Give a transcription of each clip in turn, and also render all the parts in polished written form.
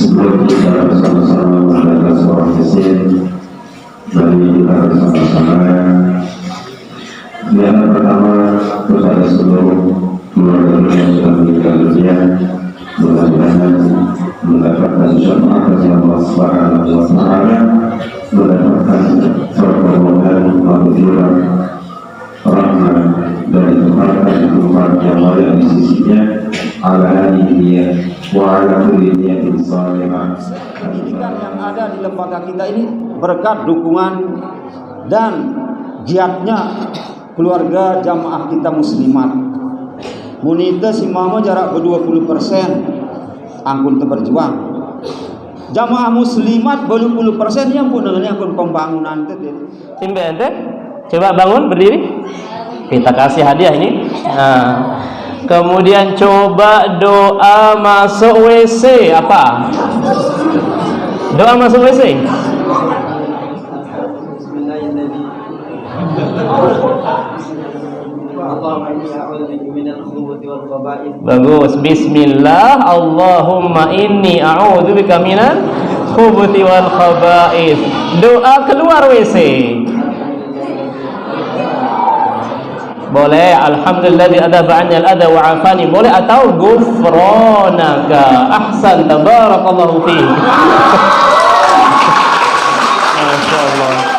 Sebelum kita bersama-sama membaca surah Yasin, mari kita bersama-sama yang pertama kepada seluruh keluarga yang sudah meninggal dunia, mudah-mudahan mendapatkan syafaat dari Allah Subhanahu wa Ta'ala, mendapatkan pertolongan, maghfirah, rahmat dari Tuhan yang mulia di sisinya, ala hadiyah wa ala kulli niyatin salihah. Yang ada di lembaga kita ini berkat dukungan dan giatnya keluarga jamaah kita muslimat. Munita si mama jarak 20% angkun berjuang. Jamaah muslimat 20% yang pun dengan angkun pembangunan itu. Simbe ente, coba bangun berdiri. Kita kasih hadiah ini. Nah, kemudian coba doa masuk WC apa? Doa masuk WC. Bagus. Bismillah. Allahumma inni a'udzubika minal khubuthi wal khaba'ith. Doa keluar WC. Boleh. Alhamdulilladzi adaba 'anni al-adha wa 'afani. Boleh atau ghufranaka. Ahsan, tabarakallahu fiik. Masyaallah.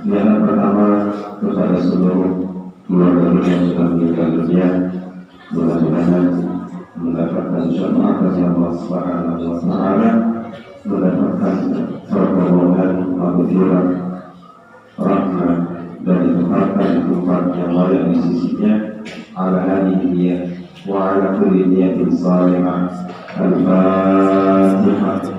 Yang pertama kepada seluruh keluarga yang sudah meninggal dunia, mudah-mudahan mendapatkan syafaat dari Allah Subhanahu wa Ta'ala, mendapatkan pertolongan, maghfirah, rahmat dari Tuhan yang mulia di sisinya, ala hadiyah wa ala kulli niyatin salihah. Al-Fatihah.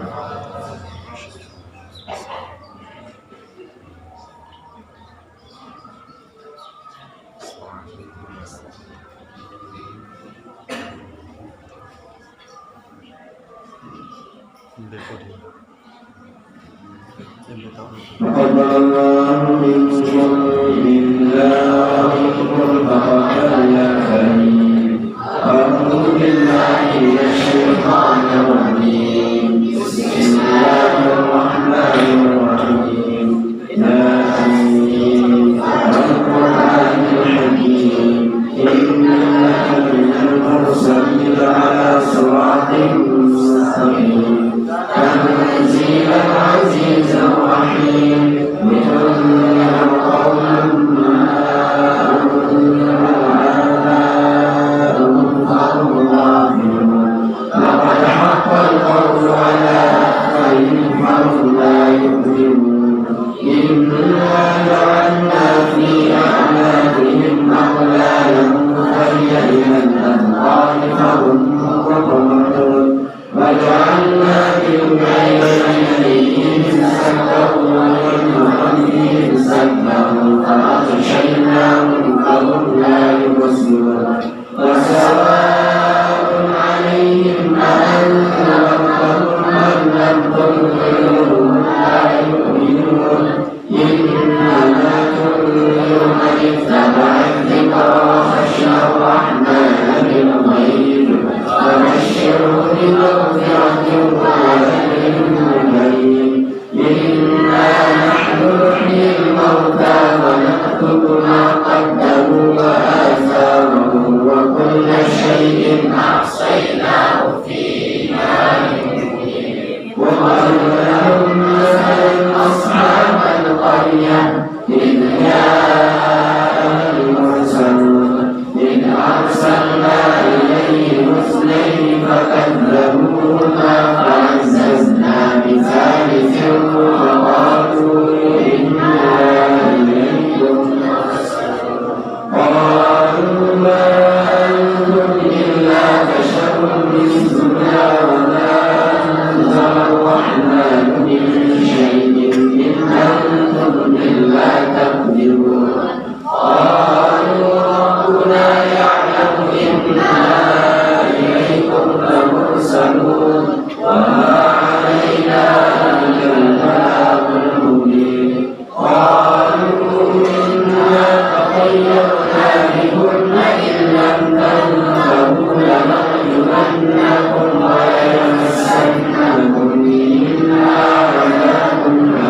تنزيل العزيز الرحيم. ونكتب ما قدموا وآثارهم وكل شيء أحصيناه في إمام مبين وقال مثلا أصحاب القرية إذ جاء المرسلون إذ أرسلنا إليهم اثنين فكذبوهما فعززنا بثالث فقالوا إنا إليكم مرسلون قالوا ما أنتم إلا بشر مثلنا وما أنزل الرحمن من شيء إن أنتم إلا تكذبون قالوا ربنا يعلم إنا إليكم لمرسلون وما علينا إلا البلاغ المبين قالوا إنا تطيرنا بكم إن لم تنتهوا لنرجمنكم وليمسنكم منا عذاب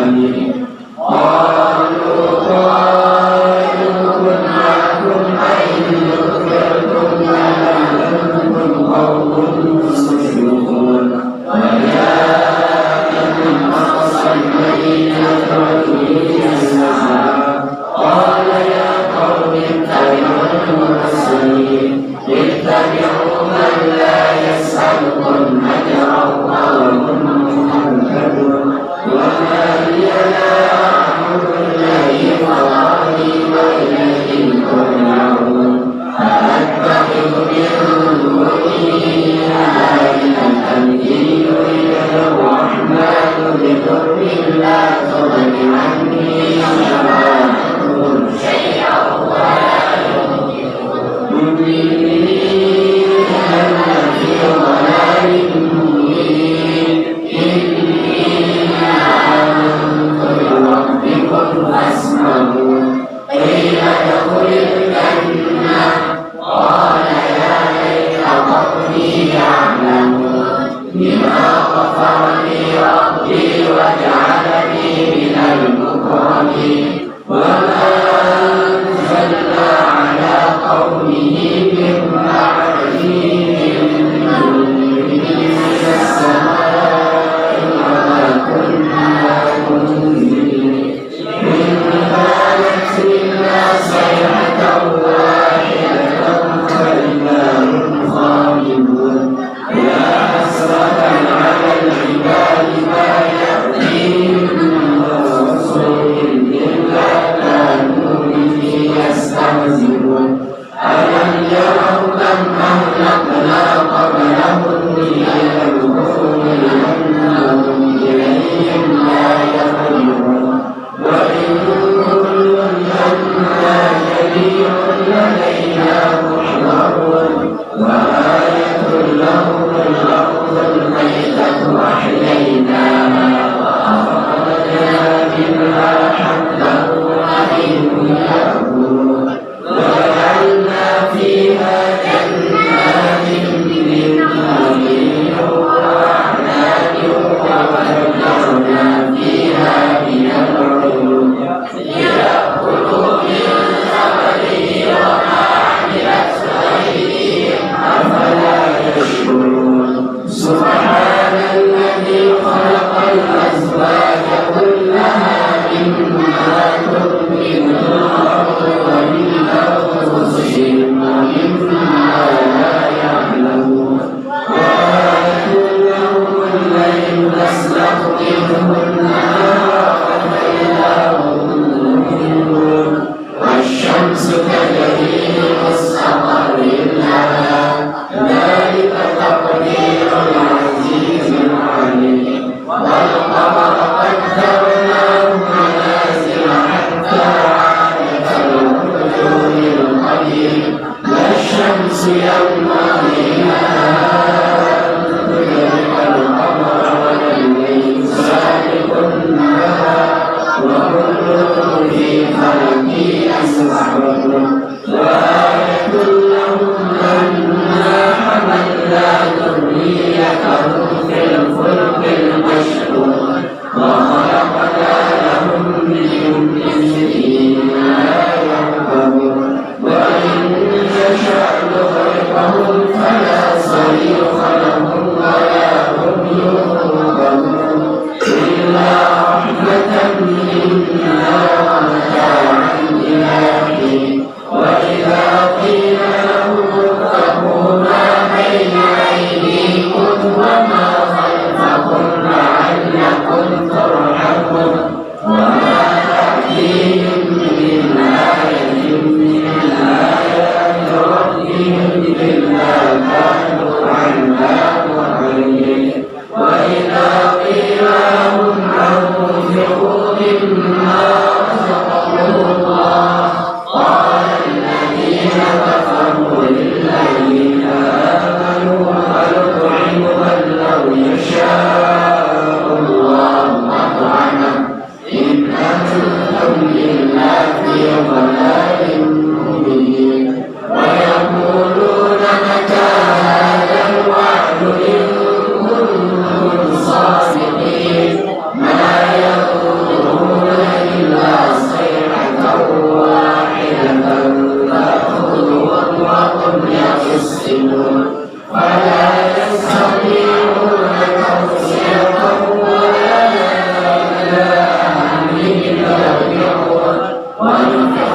أليم قالوا طائركم معكم أئن ذكرتم بل أنتم قوم مسرفون وجاء من أقصى المدينة رجل يسعى قال يا قوم اتبعوا المرسلين اتبعوا من لا يسألكم أجرا وهم مهتدون وما لي لا أعبد الذي فطرني وإليه ترجعون أأتخذ من دونه آلهة إن يردني الرحمن بضر لا تغن عني شفاعتهم شيئا ولا ينقذون إني أنا في ضلال مبين إني آمنت بربكم فاسمعون قيل ادخل الجنة قال يا ليت قومي يعلمون بما غفر لي ربي وجعلني من المكرمين وما أنزلنا على قومه من بعده من السماء وما كنا منزلين إن كانت إلا صيحة واحدة فإذا هم خالدون يا حسرة على العباد ما يأتيهم من رسول إلا كانوا به يستهزئون ألم يروا كم أهلكنا قبلهم من القرون أنهم إليهم لا يرجعون وإن كل لما جميع لدينا محضرون وآية لهم الأرض الميتة أحييناها وأخرجنا منها حبا ومنه يأكلون وجعلنا فيها جنات من نخيل وأعناب وفجرنا فيها من العيون ليأكلوا من ثمره وما عملته أيديهم أفلا يشكرون سبحان الذي خلق الأزواج كلها مما تنبت الأرض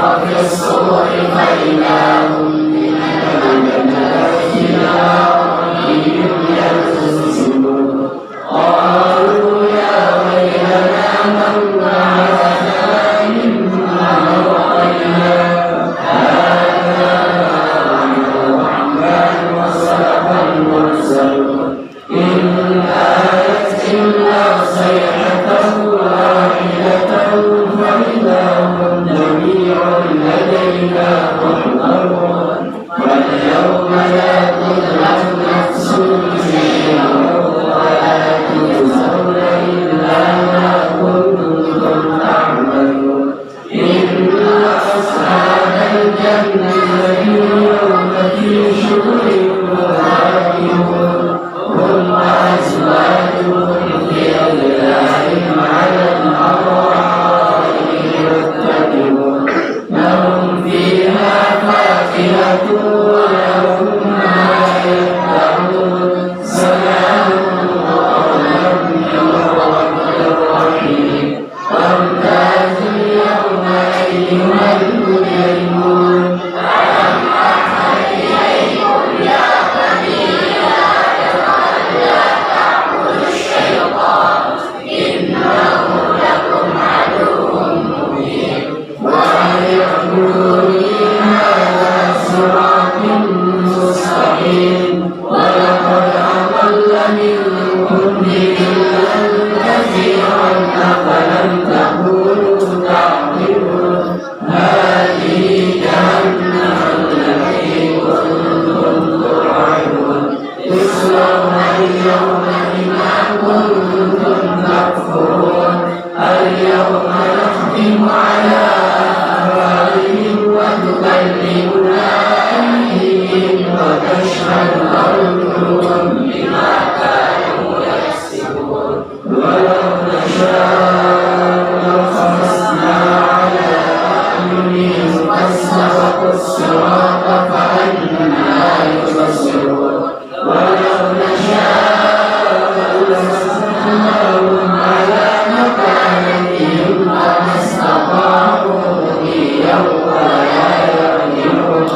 في الصور فإذا هم من الجنة إلى ربهم ينسلون قالوا يا ويلنا من بعثنا من مرقدنا هذا وعد الرحمن وصدق المرسلون إن آيت إلا صيحة واحدة فإذا هم جميع لدينا محضرون واليوم لا تظلم نفس شيئا ولا تجزون إلا ما كنتم تعملون إن أصحاب الجنة اليوم في شغل فاكهون هم وأزواجهم في ظلال على الأرائك يتكئون لهم فيها فاكهة ولهم ما يدعون سلام قولا من رب رحيم وامتازوا اليوم أيها المجرمون ألم أعهد إليكم يا بني آدم ألا تعبدوا الشيطان إنه لكم عدو مبين وأن اعبدوني هذا صراط مستقيم ولقد أضل منكم جبلا كثيرا أفلم تكونوا تعقلون هذه جهنم التي كنتم توعدون اصلوها اليوم بما كنتم تكفرون اليوم نختم على أفواههم وتكلمنا أيديهم وتشهد أرجلهم بما كانوا يكسبون ولو نشاء لطمسنا على أعينهم فاستبقوا الصراط فأنى يبصرون ولو نشاء لمسخناهم على مكانتهم فما استطاعوا مضيا ولا يرجعون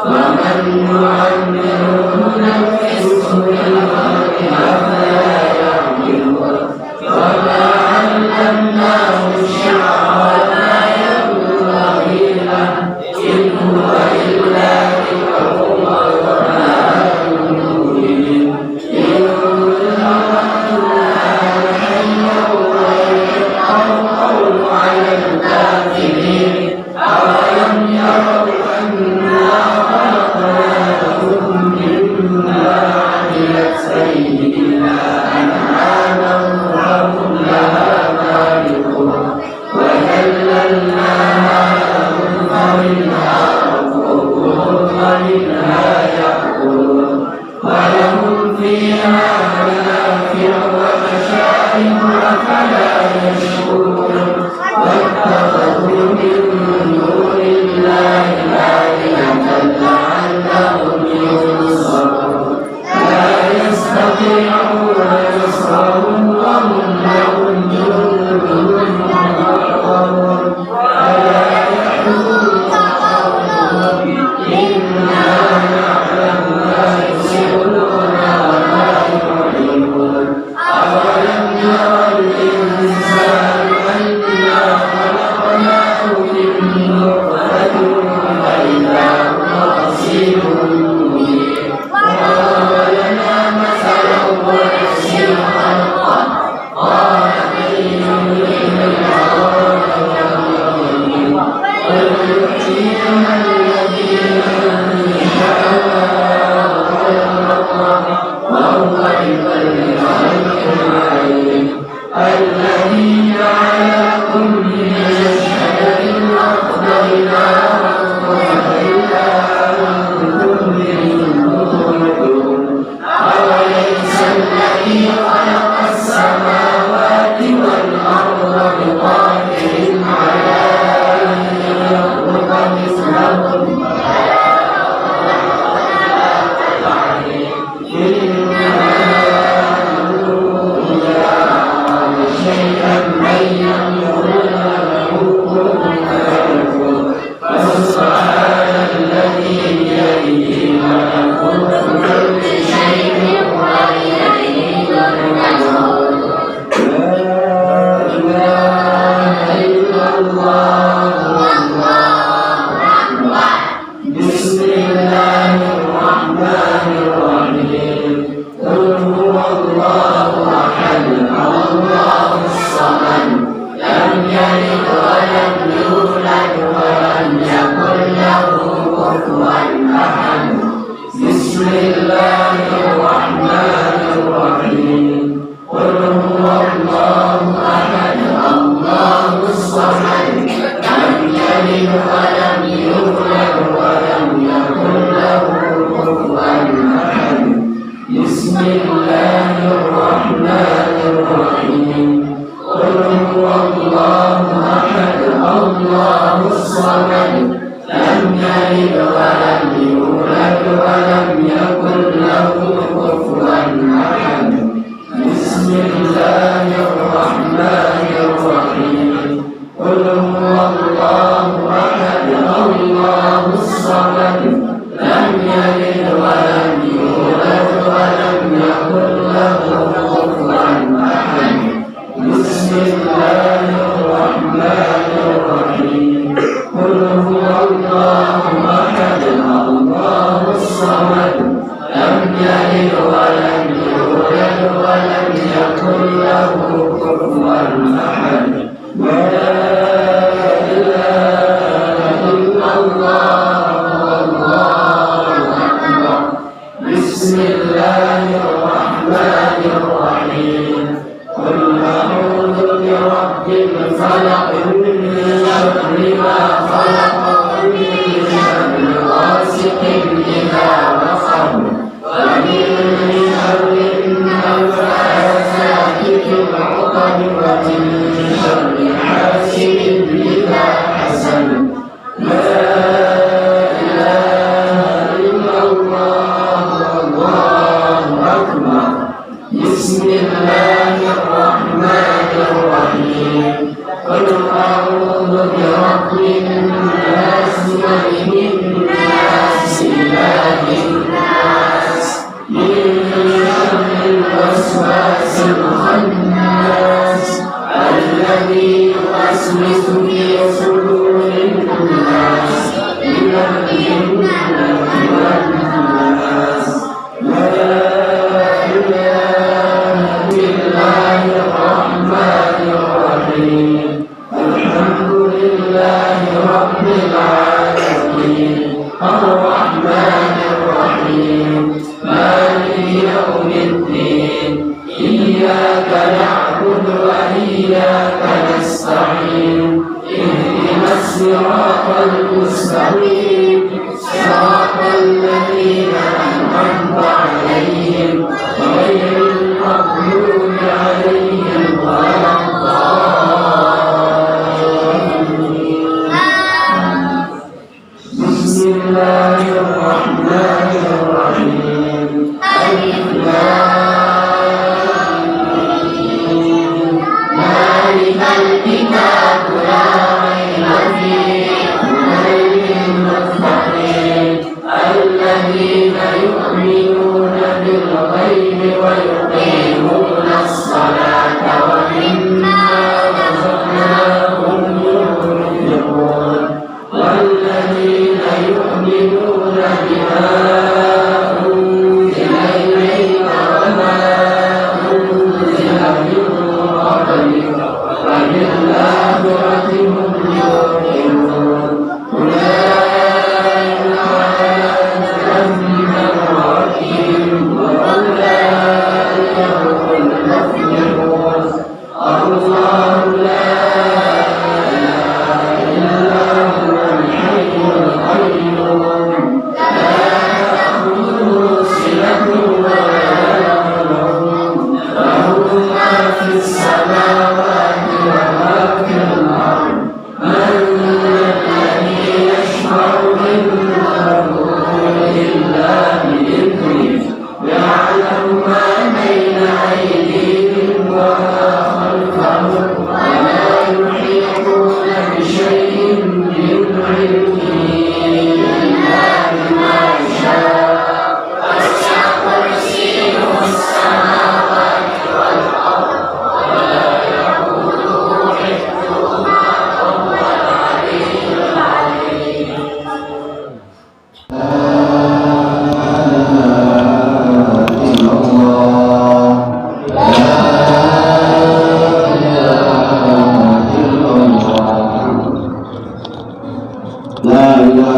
ومن يعمره ننقصه في الخلق أفلا يعقلون وما علمناه الشعر وما ينبغي له إن هو إلا ذكر وقرآن مبين إن أردنا حيا ويحق القول على الكافرين أولم يروا أنا خلقنا لهم مما عملت أيدينا أنعاما فهم لها مالكون وذللناها لهم فمنها ركوبهم ومنها يأكلون ولهم فيها منافع ومشارب أفلا يشكرون واتخذوا من دون الله آلهة لعلهم ينصرون لا يستطيعون نصرهم وهم لهم جند محضرون ألا يحزنك قولهم إنا نعلم ما يسرون وما يعلنون أولم يرى الإنسان أنا خلقناه من نطفة فإذا هو خصيم مبين وضرب لنا مثلا ونسي خلقه قال من يحيي العظام وهي رميم قل يحييها الذي أنشأها أول مرة وهو بكل خلق عليم الذي جعل لكم من الشجر الأخضر نارا وإذا أنتم منه توقدون أوليس الذي خلق السماوات والأرض بقادر على أن يخلق مثلهم لا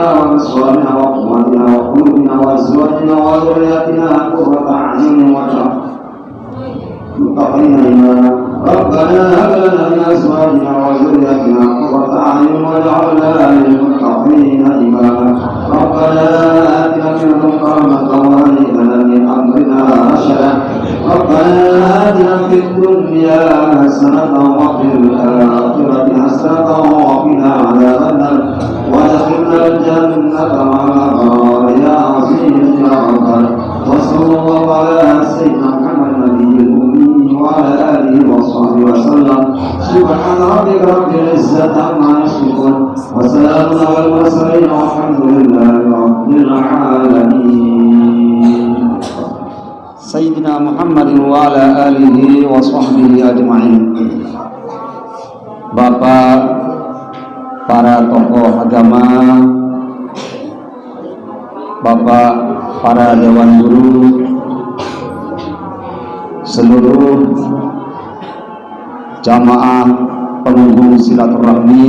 وأبصارنا وقوتنا وقلوبنا وأزواجنا وذرياتنا قرة أعين واجعلنا للمتقين إماما ربنا هب لنا من أزواجنا وذرياتنا قرة أعين واجعلنا للمتقين إماما ربنا آتنا من لدنك رحمة وهيئ لنا من أمرنا رشدا ربنا آتنا في الدنيا حسنة وفي الآخرة حسنة وقنا عذاب النار وادخلنا الجنة مع الأبرار يا عزيز يا غفار وصلى الله على سيدنا محمد النبي الأمي وعلى آله وصحبه وسلم سبحان ربك رب العزة عما يصفون وسلام على المرسلين والحمد لله رب العالمين. Sayyidina Muhammadin wa ala alihi wa sahbihi ajma'in. Bapak, para tokoh agama, Bapak, para dewan guru, seluruh jamaah pengunjung silaturahmi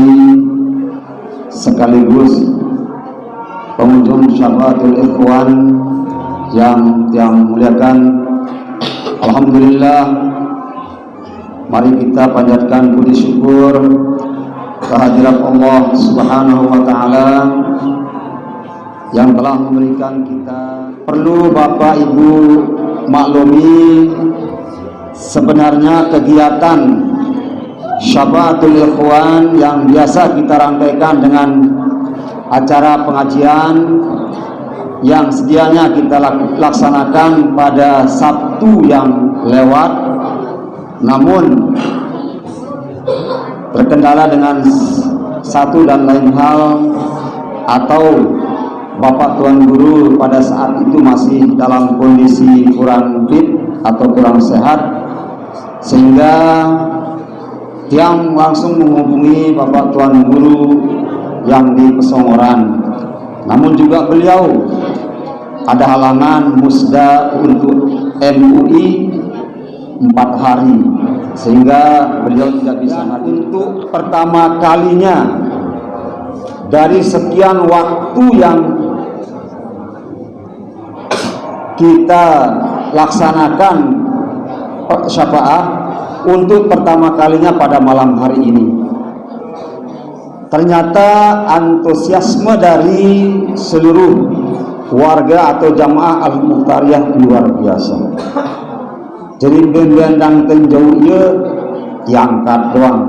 sekaligus pengunjung Syafaatul Ikhwan yang muliakan, alhamdulillah, mari kita panjatkan puji syukur kehadirat Allah Subhanahu wa taala yang telah memberikan kita. Perlu Bapak Ibu maklumi, sebenarnya kegiatan Syafaatul Ikhwan yang biasa kita rangkaikan dengan acara pengajian yang sedianya kita laksanakan pada Sabtu yang lewat, namun terkendala dengan satu dan lain hal, atau Bapak Tuan Guru pada saat itu masih dalam kondisi kurang fit atau kurang sehat, sehingga tiang langsung menghubungi Bapak Tuan Guru yang di Pesongoran. Namun juga beliau ada halangan musda untuk MUI 4 hari, sehingga beliau tidak bisa hadir. Untuk pertama kalinya dari sekian waktu yang kita laksanakan syafaat, untuk pertama kalinya pada malam hari ini, ternyata antusiasme dari seluruh warga atau jamaah Al-Mukhtariyah luar biasa. Jadi bendang tenjau ia diangkat doang,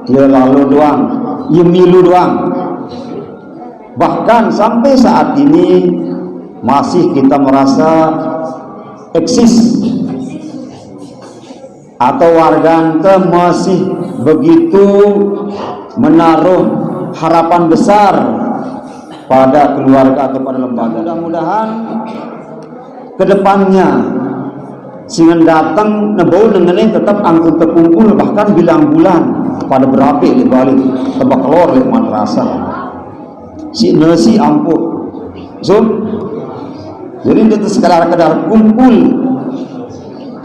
dia lalu doang, ia milu doang. Bahkan sampai saat ini masih kita merasa eksis atau warga masih begitu menaruh harapan besar pada keluarga atau pada lembaga. Mudah-mudahan kedepannya sehingga datang nebau dengan tetap angkut terkumpul, bahkan bilang bulan pada berapa di balik tebak keluar di madrasah si nasi ampuh so jadi itu sekadar kumpul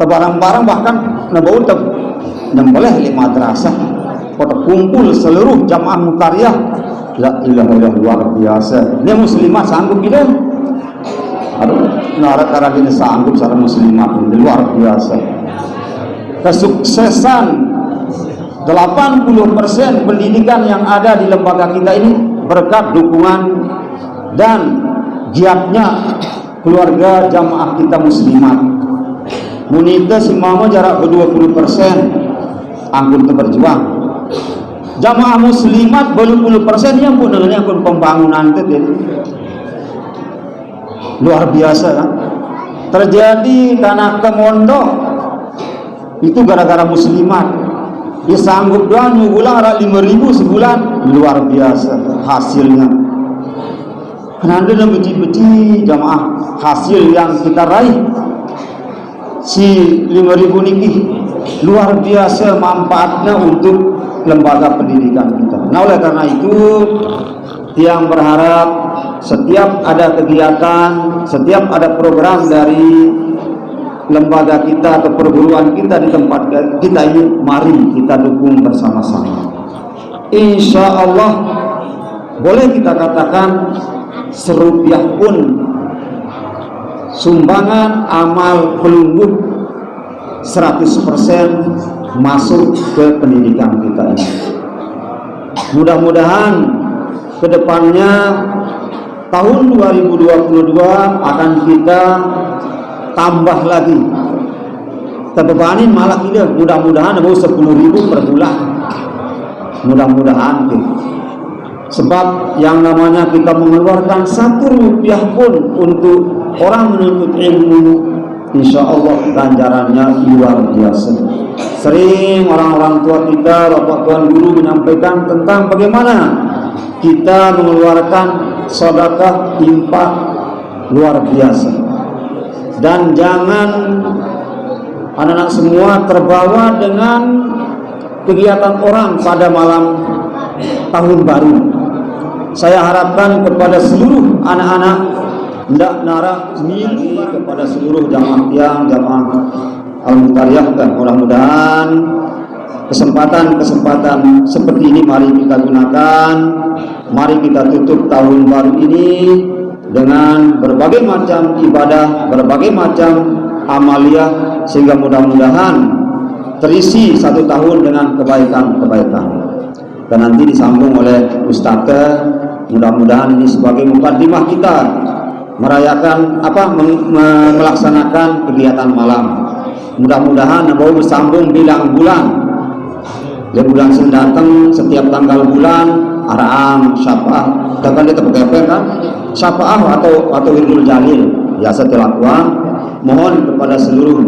tebarang-barang, bahkan nebau nyembelih di madrasah pada kumpul seluruh jamaah Mukhtariyah. La ilaha illallah, luar biasa. Ini muslimah sanggup gitu. Aduh, nara ini sanggup secara muslimah, ini luar biasa. Kesuksesan 80% pendidikan yang ada di lembaga kita ini berkat dukungan dan giatnya keluarga jamaah kita muslimat. Munita si mama jarak 20% angkun berjuang. Jamaah muslimat belum 10% yang pun dengan yang pun pembangunan itu luar biasa kan? Terjadi karena kemondok itu gara-gara muslimat. Dia sanggup doang nyugulang 5.000 sebulan, luar biasa hasilnya. Karena ada beti-beti jamaah hasil yang kita raih si 5.000 niki luar biasa manfaatnya untuk lembaga pendidikan kita. Nah, oleh karena itu yang berharap setiap ada kegiatan, setiap ada program dari lembaga kita atau perguruan kita di tempat kita ini, mari kita dukung bersama-sama. Insya Allah boleh kita katakan serupiah pun sumbangan amal pelungguh 100% masuk ke pendidikan kita ini. Mudah-mudahan kedepannya tahun 2022 akan kita tambah lagi, terbebanin malah tidak, mudah-mudahan mau 10.000 per bulan, mudah-mudahan gitu. Sebab yang namanya kita mengeluarkan 1 rupiah pun untuk orang menuntut ilmu, insya Allah ganjarannya luar biasa. Sering orang-orang tua kita, bapak tuan guru menyampaikan tentang bagaimana kita mengeluarkan sedekah infak luar biasa. Dan jangan anak-anak semua terbawa dengan kegiatan orang pada malam tahun baru. Saya harapkan kepada seluruh anak-anak hendak narak mili kepada seluruh jamaah tiang, jamaah Al-Mutariyah, dan mudah-mudahan kesempatan seperti ini mari kita gunakan. Mari kita tutup tahun baru ini dengan berbagai macam ibadah, berbagai macam amaliyah, sehingga mudah-mudahan terisi 1 tahun dengan kebaikan-kebaikan. Dan nanti disambung oleh Ustaz, mudah-mudahan ini sebagai mukadimah kita merayakan melaksanakan kegiatan malam. Mudah-mudahan mau bersambung bilang bulan. Ya, bulan sing datang setiap tanggal bulan araam syafaah, dan kita pakai kan syafaah atau wirdul jalil biasa dilakukan. Mohon kepada seluruh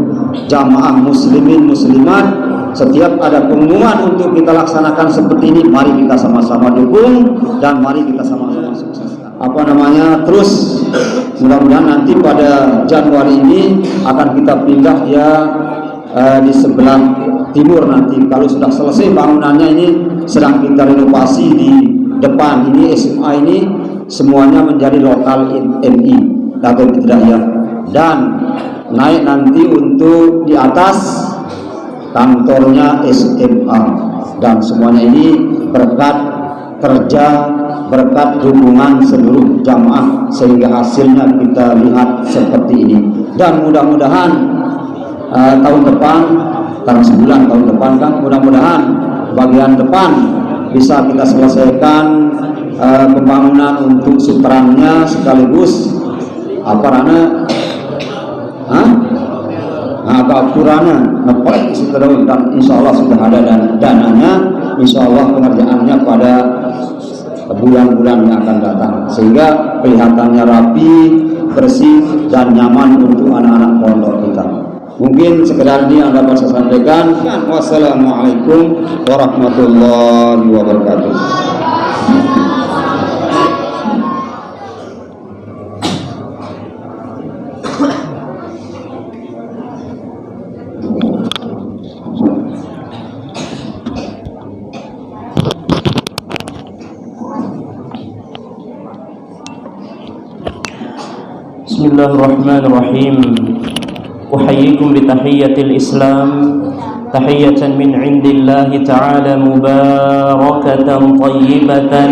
jamaah muslimin muslimat, setiap ada pengumuman untuk kita laksanakan seperti ini, mari kita sama-sama dukung dan mari kita sama-sama sukses. Terus mudah-mudahan nanti pada Januari ini akan kita pindah ya di sebelah timur nanti. Kalau sudah selesai bangunannya, ini sedang kita renovasi di depan ini SMA ini semuanya menjadi lokal MI atau tidak ya, dan naik nanti untuk di atas kantornya SMA, dan semuanya ini berkat kerja, berkat dukungan seluruh jamaah, sehingga hasilnya kita lihat seperti ini. Dan mudah-mudahan tahun depan, tahun depan kan, mudah-mudahan bagian depan bisa kita selesaikan pembangunan untuk suterannya, sekaligus gapurana ngeplek situ, dan insya Allah sudah ada dananya. Insya Allah pengerjaannya pada bulan-bulan yang akan datang, sehingga kelihatannya rapi, bersih, dan nyaman untuk anak-anak pondok kita. Mungkin sekedar ini yang dapat saya sampaikan. Wassalamualaikum warahmatullahi wabarakatuh. Bismillahirrahmanirrahim. Uhayyikum bitahiyyatil Islam, tahiyatan min indillahi ta'ala mubarakatan tayyibatan.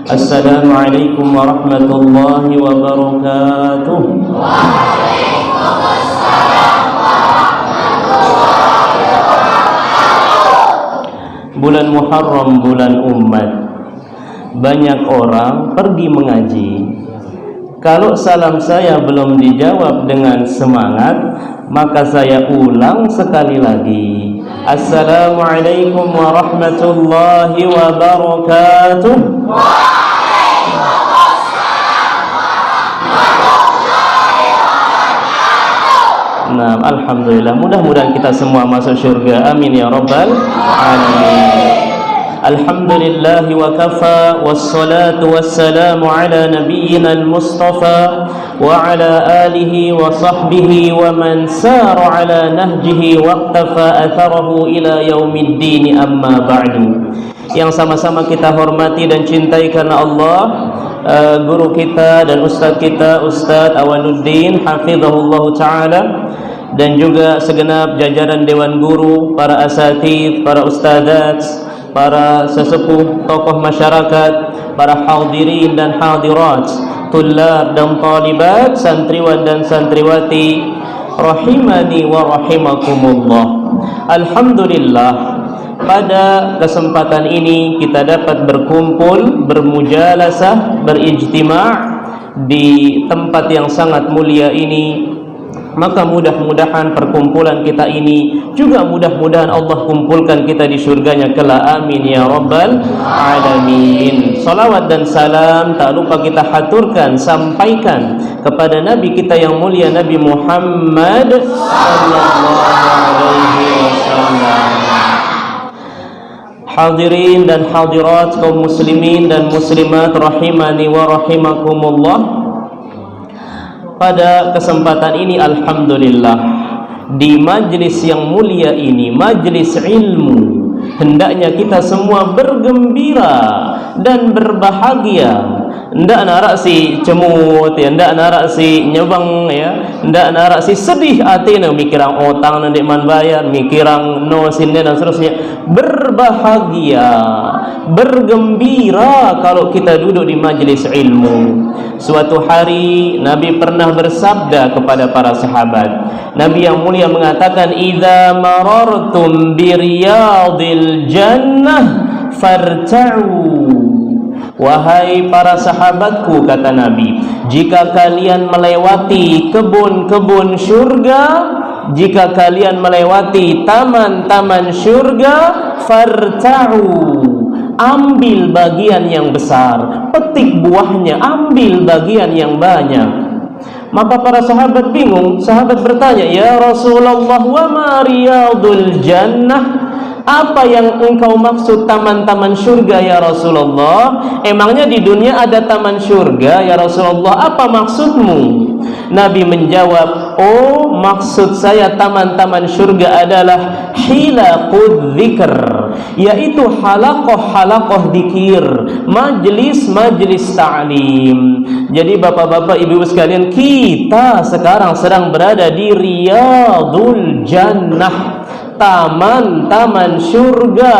Assalamu alaikum warahmatullahi wabarakatuh. Bulan Muharram, bulan umat. Banyak orang pergi mengaji. Kalau salam saya belum dijawab dengan semangat, maka saya ulang sekali lagi. Assalamualaikum warahmatullahi wabarakatuh. Nah, alhamdulillah, mudah-mudahan kita semua masuk surga. Amin ya rabbal alamin. Alhamdulillah wa kafa, wassalatu wassalamu ala nabiyyina al-mustafa wa ala alihi wa sahbihi wa man sara ala nahjihi wa iqtafa atharahu ila yaumiddin, amma ba'du. Yang sama-sama kita hormati dan cintai karena Allah, guru kita dan ustaz kita, Ustaz Awaluddin hafizahullah ta'ala, dan juga segenap jajaran dewan guru, para asatidz, para ustadzat, para sesepuh, tokoh masyarakat, para hadirin dan hadirat, tullab dan talibat, santriwan dan santriwati rahimani wa rahimakumullah. Alhamdulillah, pada kesempatan ini kita dapat berkumpul, bermujalasah, berijtima' di tempat yang sangat mulia ini. Maka mudah-mudahan perkumpulan kita ini juga mudah-mudahan Allah kumpulkan kita di surganya kelak, amin ya rabbal alamin. Salawat dan salam tak lupa kita haturkan, sampaikan kepada Nabi kita yang mulia, Nabi Muhammad sallallahu alaihi wasallam. Hadirin dan hadirat kaum muslimin dan muslimat rahimani wa rahimakumullah. Pada kesempatan ini alhamdulillah, di majlis yang mulia ini, majlis ilmu, hendaknya kita semua bergembira dan berbahagia. Ndak narak si cemut ya, ndak narak si nyebang ya, ndak narak si sedih atina mikirang otang nanti man bayar, mikirang no sinne dan seterusnya. Berbahagia, bergembira kalau kita duduk di majlis ilmu. Suatu hari Nabi pernah bersabda kepada para sahabat. Nabi yang mulia mengatakan, "Idza marartum bi riyadil jannah farta'u." Wahai para sahabatku, kata Nabi, jika kalian melewati kebun-kebun syurga, jika kalian melewati taman-taman syurga, farta'u, ambil bagian yang besar, petik buahnya, ambil bagian yang banyak. Maka para sahabat bingung. Sahabat bertanya, "Ya Rasulullah, wa ma riyadul jannah?" Apa yang engkau maksud taman-taman syurga ya Rasulullah? Emangnya di dunia ada taman syurga ya Rasulullah? Apa maksudmu? Nabi menjawab, "Oh, maksud saya taman-taman syurga adalah hilaqud dzikr, yaitu halaqah-halaqah dzikir, majlis-majlis ta'lim." Jadi bapak-bapak, ibu-ibu sekalian, kita sekarang sedang berada di riyadul jannah, taman-taman syurga.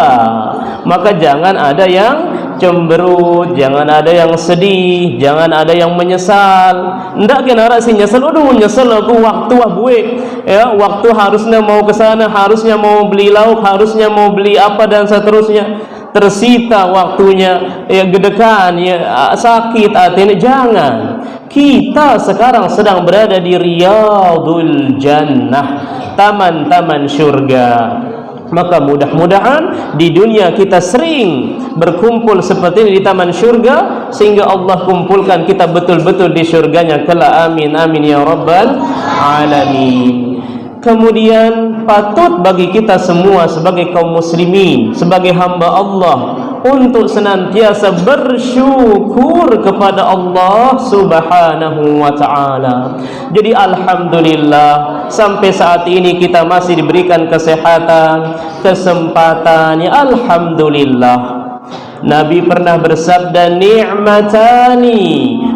Maka jangan ada yang cemberut, jangan ada yang sedih, jangan ada yang menyesal. Ndak kena rasa nyesal, aduh nyesal aku waktu buat ya, waktu harusnya mau ke sana, harusnya mau beli lauk, harusnya mau beli apa dan seterusnya. Tersita waktunya, ya gedekan, ya sakit hatinya. Jangan. Kita sekarang sedang berada di riyadul jannah, taman-taman syurga. Maka mudah-mudahan di dunia kita sering berkumpul seperti ini di taman syurga, sehingga Allah kumpulkan kita betul-betul di syurganya kelak, amin amin ya rabbal alamin. Kemudian patut bagi kita semua sebagai kaum muslimin, sebagai hamba Allah, untuk senantiasa bersyukur kepada Allah Subhanahu wa ta'ala. Jadi alhamdulillah, sampai saat ini kita masih diberikan kesehatan, kesempatan, ya alhamdulillah. Nabi pernah bersabda, "Ni'matani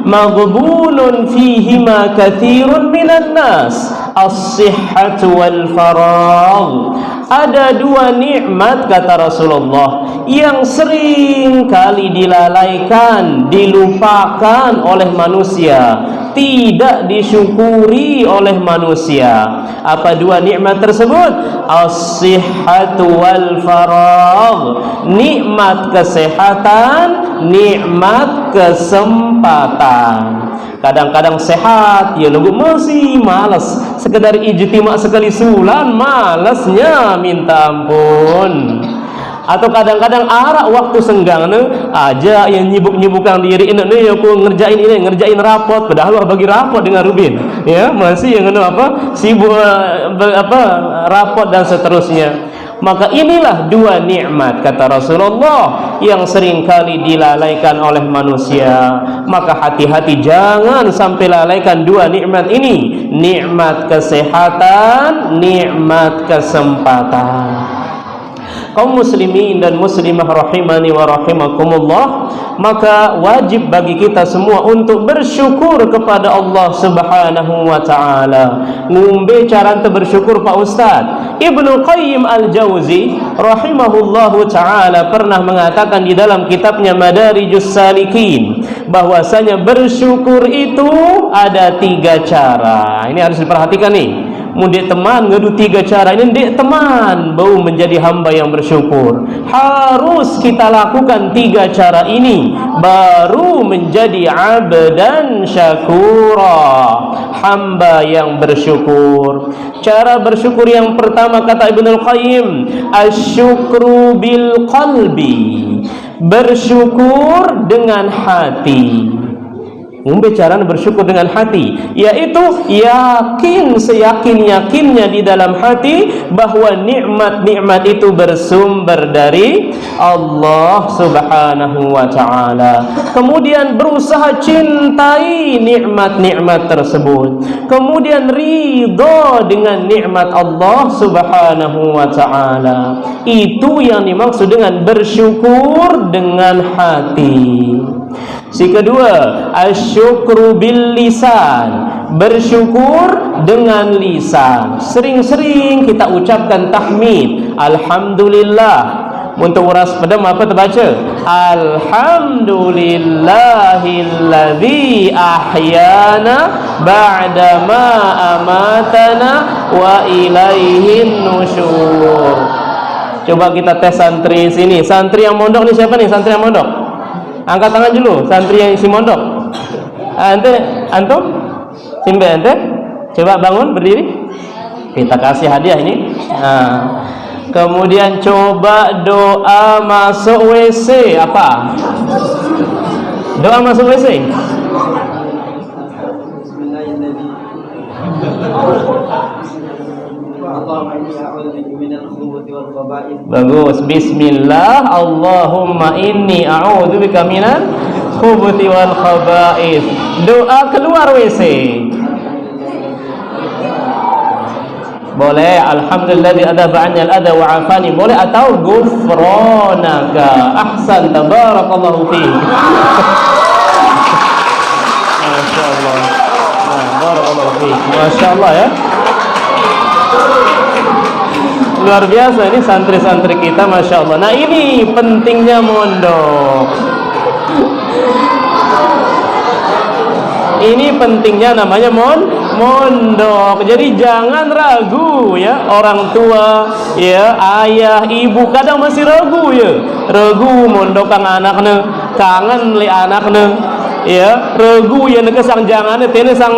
maghbunun fihima katsirun minan nas, as-sihhatu wal faragh." Ada dua nikmat, kata Rasulullah, yang sering kali dilalaikan, dilupakan oleh manusia, tidak disyukuri oleh manusia. Apa dua nikmat tersebut? As-sihhatu wal faragh, nikmat kesehatan, nikmat kesempatan. Kadang-kadang sehat, ya nunggu masih malas, sekedar ijtima sekali sulan, malasnya minta ampun. Atau kadang-kadang arak waktu senggang aja yang nyibuk-nyibukkan diri ini aku ngerjain rapot, padahal bagi rapot dengan Rubin ya masih yang sibuk rapot dan seterusnya. Maka inilah dua nikmat, kata Rasulullah, yang seringkali dilalaikan oleh manusia. Maka hati-hati, jangan sampai lalaikan dua nikmat ini, nikmat kesehatan, nikmat kesempatan. Kaum muslimin dan muslimah rahimani wa rahimakumullah, maka wajib bagi kita semua untuk bersyukur kepada Allah Subhanahu wa taala. Ngumbe cara bersyukur Pak Ustaz. Ibnu Qayyim Al-Jauzi rahimahullahu taala pernah mengatakan di dalam kitabnya Madarijus Salikin bahwasanya bersyukur itu ada 3 cara. Ini harus diperhatikan nih. Mudik teman ngadu 3 cara ini, dek teman bau menjadi hamba yang bersyukur. Harus kita lakukan 3 cara ini baru menjadi abdan syakura, hamba yang bersyukur. Cara bersyukur yang pertama kata Ibnul Qayyim, asyukru bil qalbi, bersyukur dengan hati. Cara bersyukur dengan hati, yaitu yakin seyakin-yakinnya di dalam hati bahwa nikmat-nikmat itu bersumber dari Allah Subhanahu wa taala. Kemudian berusaha cintai nikmat-nikmat tersebut. Kemudian ridha dengan nikmat Allah Subhanahu wa taala. Itu yang dimaksud dengan bersyukur dengan hati. Si kedua, asyukru bil lisan, bersyukur dengan lisan. Sering-sering kita ucapkan tahmid, alhamdulillah. Untuk uras pedam apa terbaca? Alhamdulillahilladzi ahyana ba'dama amatana wa ilaihin nusyur. Coba kita tes santri sini. Santri yang mondok ni siapa nih? Santri yang mondok? Angkat tangan dulu, santri yang isi mondok. Ante, antum? Simbe ante? Coba bangun, berdiri. Kita kasih hadiah ini. Nah, kemudian coba doa masuk WC. Apa? Doa masuk WC. Bagus. Bismillah. Allahumma inni a'udzubika minal khubuthi wal khaba'ith. Doa keluar WC. Boleh. Alhamdulilladzi adaba 'anni al-adha wa 'afani. Boleh, atau ghufranaka. Ahsan, tabarakallahu fiik. Masyaallah. Nah, barakallahu fiik. Masyaallah ya. Luar biasa ini santri-santri kita, Masya Allah. Nah, ini pentingnya mondok. Ini pentingnya namanya mondok. Jadi jangan ragu ya, orang tua ya, ayah, ibu kadang masih ragu ya. Ragu mondokang anaknya, kangen li anaknya. Ya, ragu ya neke sang jangane tene sang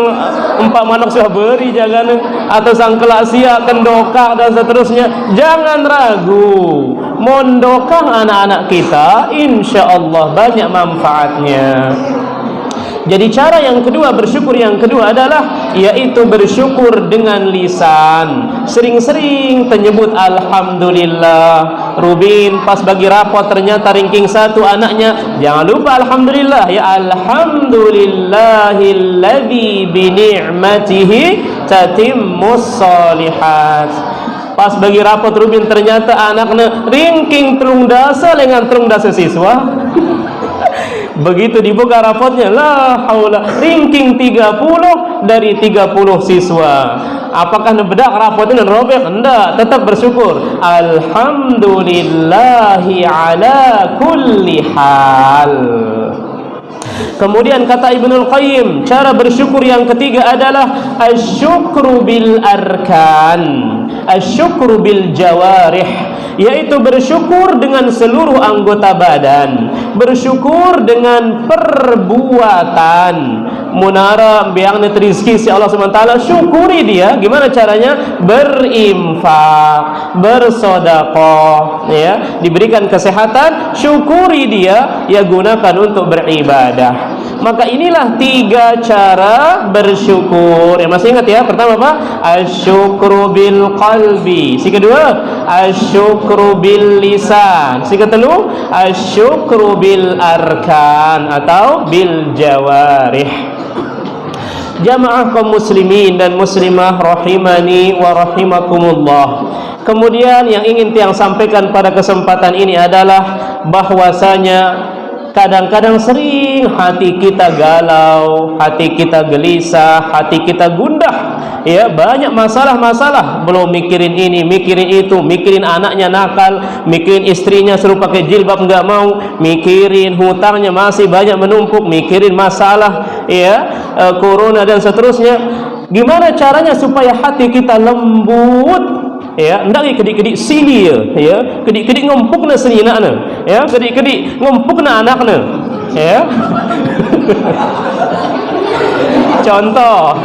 empat manok sudah beri jangan, atau sang kelasia kendokak dan seterusnya. Jangan ragu, mondokang anak-anak kita insya Allah banyak manfaatnya. Jadi cara yang kedua, bersyukur yang kedua adalah yaitu bersyukur dengan lisan. Sering-sering menyebut alhamdulillah. Rubin pas bagi rapot ternyata ranking 1 anaknya, jangan lupa alhamdulillah ya, alhamdulillahilladzi bi ni'matihi tatimmus shalihat. Pas bagi rapot Rubin ternyata anaknya ranking terung dasa dengan terung dasa siswa. Begitu dibuka rapotnya, la haula, ranking 30 dari 30 siswa. Apakah bedak rapotnya dan robek? Enggak, tetap bersyukur. Alhamdulillahi ala kulli hal. Kemudian kata Ibnul Qayyim, cara bersyukur yang ketiga adalah asyukru bil arkan, asyukru bil jawarih, yaitu bersyukur dengan seluruh anggota badan, bersyukur dengan perbuatan. Munara biang rizki si Allah SWT, syukuri dia. Gimana caranya? Berinfak, bersedekah, ya, diberikan kesehatan, syukuri dia, ya gunakan untuk beribadah. Maka inilah 3 cara bersyukur. Ya, masih ingat ya? Pertama apa? Asyukru bil qalbi. Si kedua, asyukru bil lisan. Si ketelu, asyukru bil arkan atau bil jawarih. Jamaah kaum muslimin dan muslimah rahimani wa rahimakumullah. Kemudian yang ingin tiang sampaikan pada kesempatan ini adalah bahwasanya kadang-kadang sering hati kita galau, hati kita gelisah, hati kita gundah. Ya, banyak masalah-masalah, belum mikirin ini, mikirin itu, mikirin anaknya nakal, mikirin istrinya suruh pakai jilbab enggak mau, mikirin hutangnya masih banyak menumpuk, mikirin masalah corona dan seterusnya. Gimana caranya supaya hati kita lembut? Ya, ndak kedik-kedik sini ya, kedik-kedik ngempukna seninakna, ya, kedik-kedik ngempukna anakna, ya. Contoh.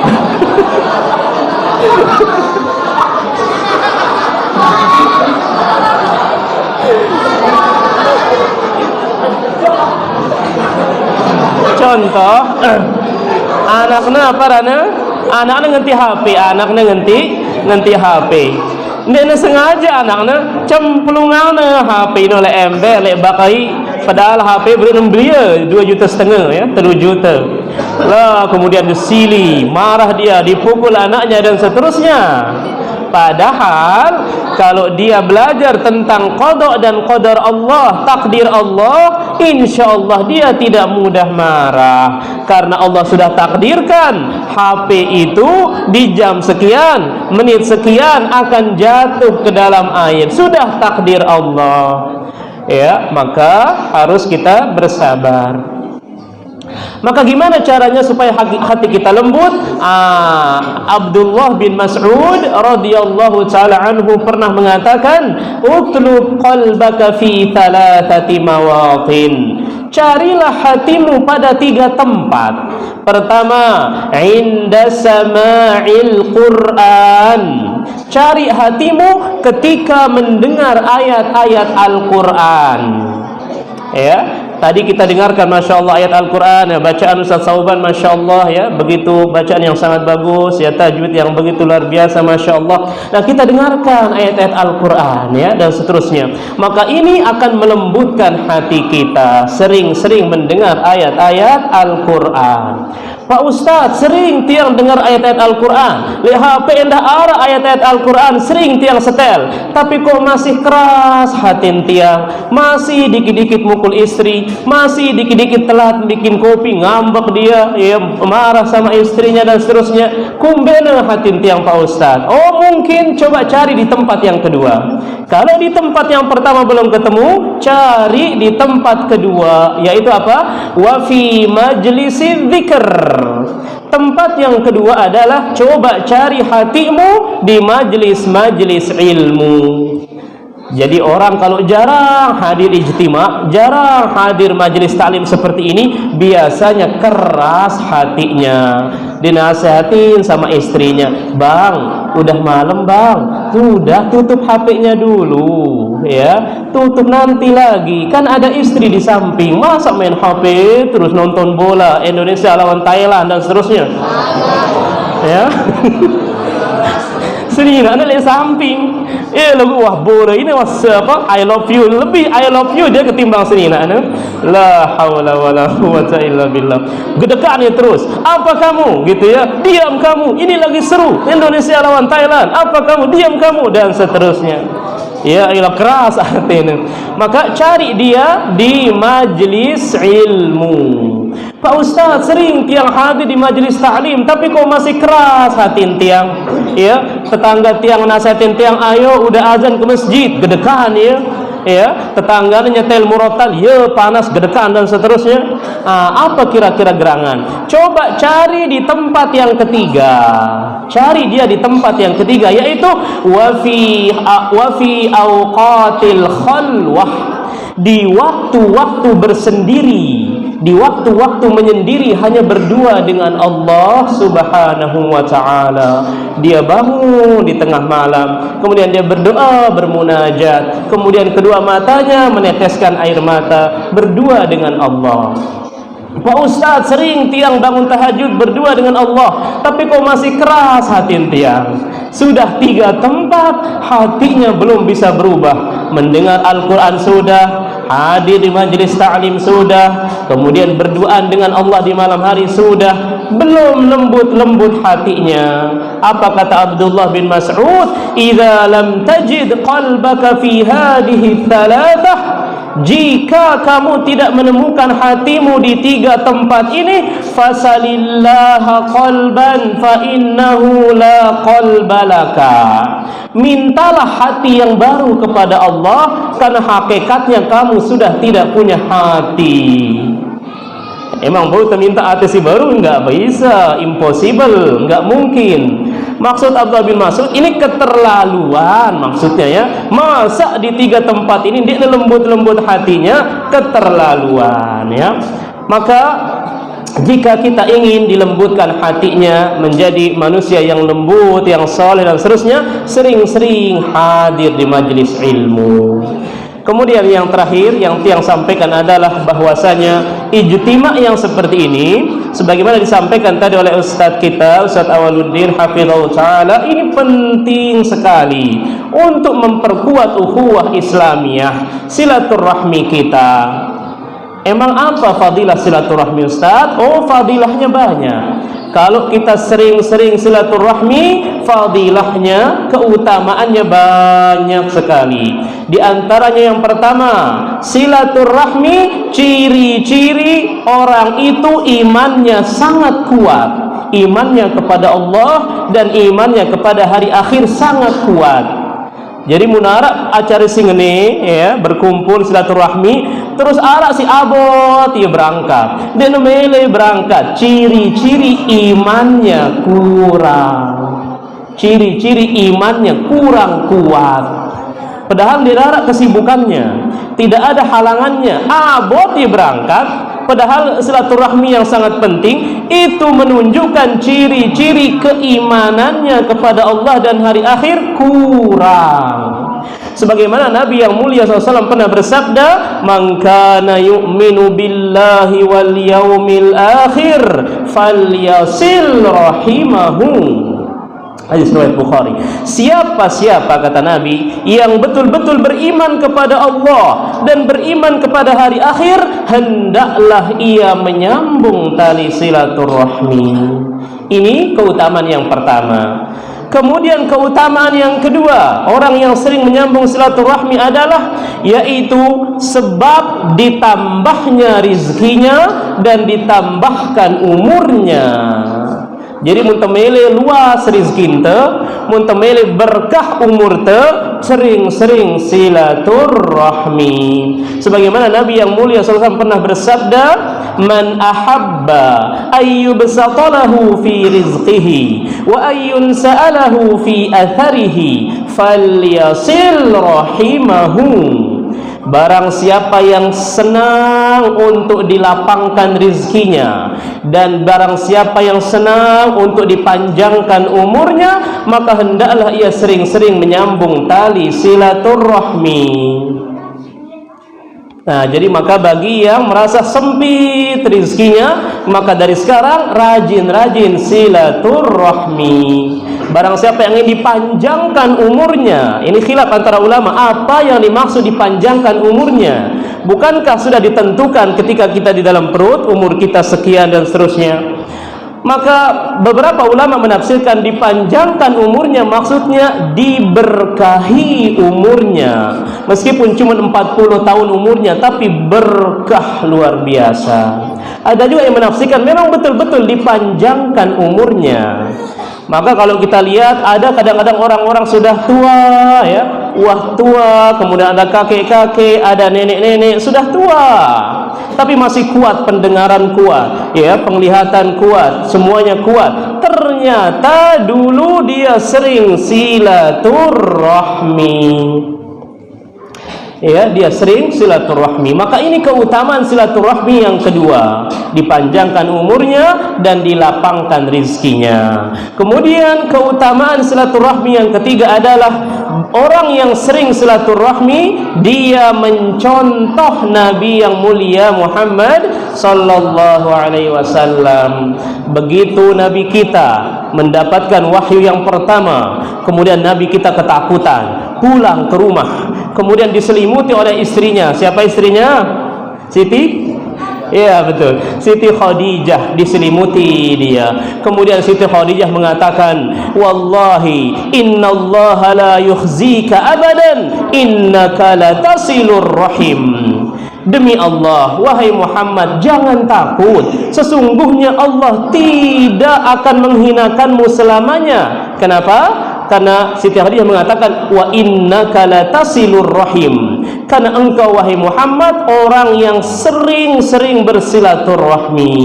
Contoh, anaknya apa rana? Anaknya ngenti HP, anaknya ngenti HP. Dia sengaja anaknya cemplungan HP ini oleh ember, oleh bakai. Padahal HP belum beli 2,5 juta ya, 3 juta. Lah kemudian disili, marah dia, dipukul anaknya dan seterusnya. Padahal kalau dia belajar tentang qada dan qadar Allah, takdir Allah, insyaallah dia tidak mudah marah, karena Allah sudah takdirkan HP itu di jam sekian, menit sekian akan jatuh ke dalam air. Sudah takdir Allah. Ya, maka harus kita bersabar. Maka gimana caranya supaya hati kita lembut? Abdullah bin Mas'ud radhiyallahu taala anhu pernah mengatakan, "Utlub qalbaka fi thalathati mawatin." Carilah hatimu pada 3 tempat. Pertama, inda sama'il Qur'an. Cari hatimu ketika mendengar ayat-ayat Al-Qur'an. Ya, tadi kita dengarkan Masya Allah ayat Al-Quran ya, bacaan Ustaz Sauban Masya Allah ya, begitu bacaan yang sangat bagus ya, tajwid yang begitu luar biasa Masya Allah. Nah kita dengarkan ayat-ayat Al-Quran ya, dan seterusnya. Maka ini akan melembutkan hati kita, sering-sering mendengar ayat-ayat Al-Quran. Pak Ustaz sering tiang dengar ayat-ayat Al-Quran, lihat HP endah arah ayat-ayat Al-Quran, sering tiang setel, tapi kok masih keras hati tiang, masih dikit-dikit mukul istri, masih dikit-dikit telat bikin kopi, ngambek dia, ya, marah sama istrinya dan seterusnya. Kumbena hati tiang Pak Ustaz. Oh mungkin coba cari di tempat yang kedua. Kalau di tempat yang pertama belum ketemu, cari di tempat kedua, yaitu apa? Wa fi majlisi dzikr. Tempat yang kedua adalah coba cari hatimu di majlis-majlis ilmu. Jadi orang kalau jarang hadir ijtima, jarang hadir majelis taklim seperti ini, biasanya keras hatinya. Dinasihatin sama istrinya, "Bang, udah malam bang, udah tutup HP-nya dulu ya, tutup nanti lagi, kan ada istri di samping, masa main HP terus nonton bola Indonesia lawan Thailand dan seterusnya." Ya. Sini nak di samping, lagu wah bola ini was apa? I love you, lebih I love you dia ketimbang sini nak. La haula wala quwwata illa billah. Gedekan ya terus. Apa kamu gitu ya? Diam kamu. Ini lagi seru. Indonesia lawan Thailand. Apa kamu? Diam kamu dan seterusnya. Ya, ilah keras hatinya. Maka cari dia di majlis ilmu. Pak Ustaz sering tiang hadir di majelis taklim, tapi kok masih keras hati tiang? Ya, tetangga tiang nasihatin tiang, ayo udah azan ke masjid, gedekan ya. Ya, tetangganya nyetel murotal, ya panas, gedekan dan seterusnya. Apa kira-kira gerangan? Coba cari di tempat yang ketiga. Cari dia di tempat yang ketiga, yaitu wa fi awqatil khalwah, di waktu-waktu bersendiri, di waktu-waktu menyendiri hanya berdua dengan Allah Subhanahu wa ta'ala. Dia bangun di tengah malam, kemudian dia berdoa, bermunajat, kemudian kedua matanya meneteskan air mata, berdua dengan Allah. Pak Ustaz sering tiang bangun tahajud berdua dengan Allah, tapi kok masih keras hati tiang? Sudah 3 tempat hatinya belum bisa berubah. Mendengar Al-Quran sudah, hadir di majelis ta'lim sudah, kemudian berduaan dengan Allah di malam hari sudah, belum lembut-lembut hatinya. Apa kata Abdullah bin Mas'ud? "Idza lam tajid qalbaka fi hadhihi thalathah", jika kamu tidak menemukan hatimu di 3 tempat ini, fasalillaha qalban fa innahu la qalbalaka, mintalah hati yang baru kepada Allah, karena hakikatnya kamu sudah tidak punya hati. Emang perlu minta hati si baru? Enggak bisa, impossible, enggak mungkin. Maksud Abdullah bin Mas'ud ini keterlaluan, maksudnya ya. Masa di 3 tempat ini dia lembut-lembut hatinya? Keterlaluan ya. Maka jika kita ingin dilembutkan hatinya, menjadi manusia yang lembut, yang saleh dan seterusnya, sering-sering hadir di majelis ilmu. Kemudian yang terakhir yang tiang sampaikan adalah bahwasanya ijtima' yang seperti ini, sebagaimana disampaikan tadi oleh Ustadz kita, Ustadz Awaluddin hafizahullah ta'ala, ini penting sekali untuk memperkuat ukhuwah Islamiyah, silaturahmi kita. Emang apa fadilah silaturahmi, Ustadz? Oh, fadilahnya banyak. Kalau kita sering-sering silaturahmi, fadilahnya, keutamaannya banyak sekali. Di antaranya yang pertama, silaturahmi, ciri-ciri orang itu imannya sangat kuat. Imannya kepada Allah dan imannya kepada hari akhir sangat kuat. Jadi munara acara singene ya, berkumpul silaturahmi, terus arak si abot ya berangkat, dan mele berangkat, ciri-ciri imannya kurang, ciri-ciri imannya kurang kuat. Padahal dilarak kesibukannya, tidak ada halangannya, abot dia berangkat. Padahal silaturahmi yang sangat penting itu menunjukkan ciri-ciri keimanannya kepada Allah dan hari akhir kurang. Sebagaimana Nabi yang mulia SAW pernah bersabda, "Man kana yu'minu billahi wal yaumil akhir falyasil rahimahu." Hadis riwayat Bukhari. Siapa kata Nabi yang betul-betul beriman kepada Allah dan beriman kepada hari akhir, hendaklah ia menyambung tali silaturahmi. Ini keutamaan yang pertama. Kemudian keutamaan yang kedua, orang yang sering menyambung silaturahmi adalah yaitu sebab ditambahnya rizkinya dan ditambahkan umurnya. Jadi muntemele luas rizki te, muntemele berkah umur te, sering-sering silaturahmi. Sebagaimana Nabi yang mulia SAW pernah bersabda, "Man ahabba ayyubsatalahu fi rizqihi wa ayyunsa'alahu fi atharihi falyasil rahimahu." Barang siapa yang senang untuk dilapangkan rizkinya, dan barang siapa yang senang untuk dipanjangkan umurnya, maka hendaklah ia sering-sering menyambung tali silaturahmi. Nah, jadi maka bagi yang merasa sempit rizkinya, maka dari sekarang rajin-rajin silaturahmi. Barang siapa yang ingin dipanjangkan umurnya, ini khilaf antara ulama, apa yang dimaksud dipanjangkan umurnya? Bukankah sudah ditentukan ketika kita di dalam perut, umur kita sekian dan seterusnya? Maka beberapa ulama menafsirkan dipanjangkan umurnya maksudnya diberkahi umurnya. Meskipun cuma 40 tahun umurnya, tapi berkah luar biasa. Ada juga yang menafsirkan memang betul-betul dipanjangkan umurnya. Maka kalau kita lihat, ada kadang-kadang orang-orang sudah tua ya, wah tua, kemudian ada kakek-kakek, ada nenek-nenek sudah tua, tapi masih kuat, pendengaran kuat ya, penglihatan kuat, semuanya kuat. Ternyata dulu dia sering silaturahmi. Ya, dia sering silaturahmi. Maka ini keutamaan silaturahmi yang kedua, dipanjangkan umurnya dan dilapangkan rizkinya. Kemudian keutamaan silaturahmi yang ketiga adalah orang yang sering silaturahmi, dia mencontoh Nabi yang mulia Muhammad sallallahu alaihi wasallam. Begitu Nabi kita mendapatkan wahyu yang pertama, kemudian Nabi kita ketakutan, pulang ke rumah. kemudian diselimuti oleh istrinya. Siapa istrinya? Siti? Ya betul, Siti Khadijah, diselimuti dia. Kemudian Siti Khadijah mengatakan, wallahi innallaha la yukhzika abadan innaka la tasilur rahim. Demi Allah, wahai Muhammad, jangan takut, sesungguhnya Allah tidak akan menghinakanmu selamanya. Kenapa? Karena Siti Khadijah mengatakan, wa innaka latasilur rahim, karena engkau wahai Muhammad orang yang sering-sering bersilaturahmi.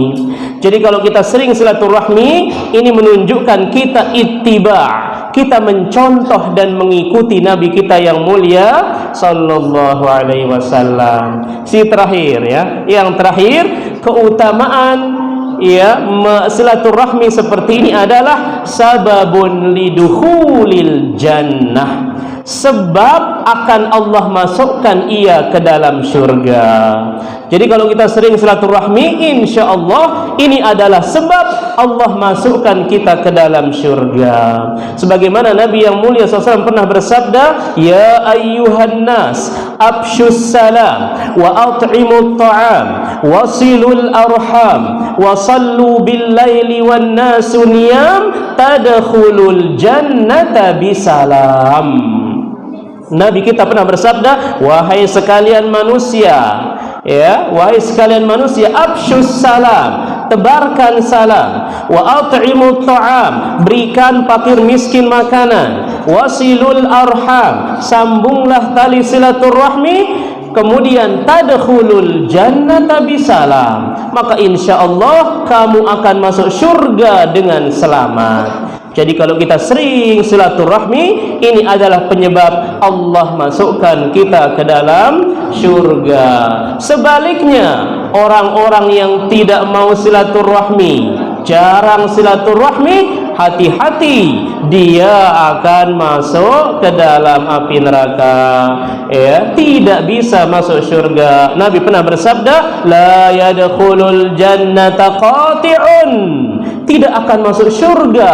Jadi kalau kita sering silaturahmi, ini menunjukkan kita ittiba', kita mencontoh dan mengikuti Nabi kita yang mulia sallallahu alaihi wasallam. Si terakhir ya, yang terakhir, keutamaan ya silaturahmi seperti ini adalah sababun lidukhulil jannah, sebab akan Allah masukkan ia ke dalam surga. Jadi kalau kita sering silaturahmi, insya Allah ini adalah sebab Allah masukkan kita ke dalam surga. Sebagaimana Nabi yang mulia SAW pernah bersabda, ya ayyuhan nas afshus salam wa at'imut ta'am wasilul arham wasallu bil laili wan nasu niyam tadkhulul jannata bisalam. Nabi kita pernah bersabda, wahai sekalian manusia, ya, wahai sekalian manusia, afshus salam, tebarkan salam, wa at'imut ta'am, berikan fakir miskin makanan, wasilul arham, sambunglah tali silaturahmi, kemudian tadkhulul jannata bisalam, maka insyaallah kamu akan masuk surga dengan selamat. Jadi kalau kita sering silaturahmi, ini adalah penyebab Allah masukkan kita ke dalam surga. Sebaliknya, orang-orang yang tidak mau silaturahmi, jarang silaturahmi, hati-hati, dia akan masuk ke dalam api neraka, ya, tidak bisa masuk surga. Nabi pernah bersabda, la yadkhulul jannata qati'un, tidak akan masuk surga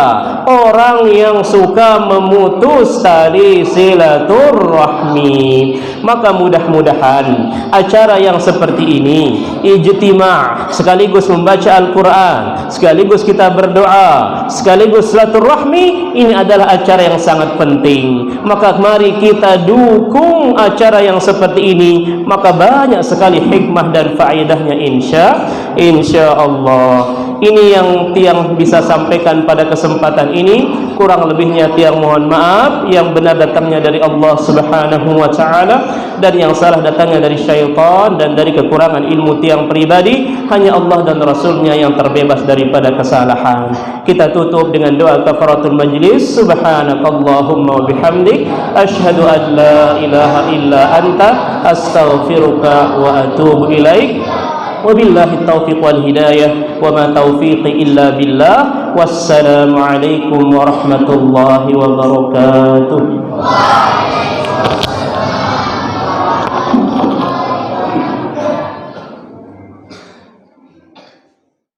orang yang suka memutus tali silaturahmi. Maka mudah-mudahan acara yang seperti ini, ijtima' sekaligus membaca Al-Quran, sekaligus kita berdoa, sekaligus silaturahmi, ini adalah acara yang sangat penting. Maka mari kita dukung acara yang seperti ini, maka banyak sekali hikmah dan faedahnya insya Allah. Ini yang Tiang bisa sampaikan pada kesempatan ini. Kurang lebihnya Tiang mohon maaf. Yang benar datangnya dari Allah Subhanahu wa ta'ala, dan yang salah datangnya dari syaitan dan dari kekurangan ilmu Tiang pribadi. Hanya Allah dan Rasulnya yang terbebas daripada kesalahan. Kita tutup dengan doa kafaratul majlis. Subhanakallahumma wa bihamdik, asyhadu an la ilaha illa anta, astaghfiruka wa atubu ilaik. Wabillahi taufiq wal hidayah, wa ma taufiqi illa billah. Wassalamu alaikum warahmatullahi wabarakatuh.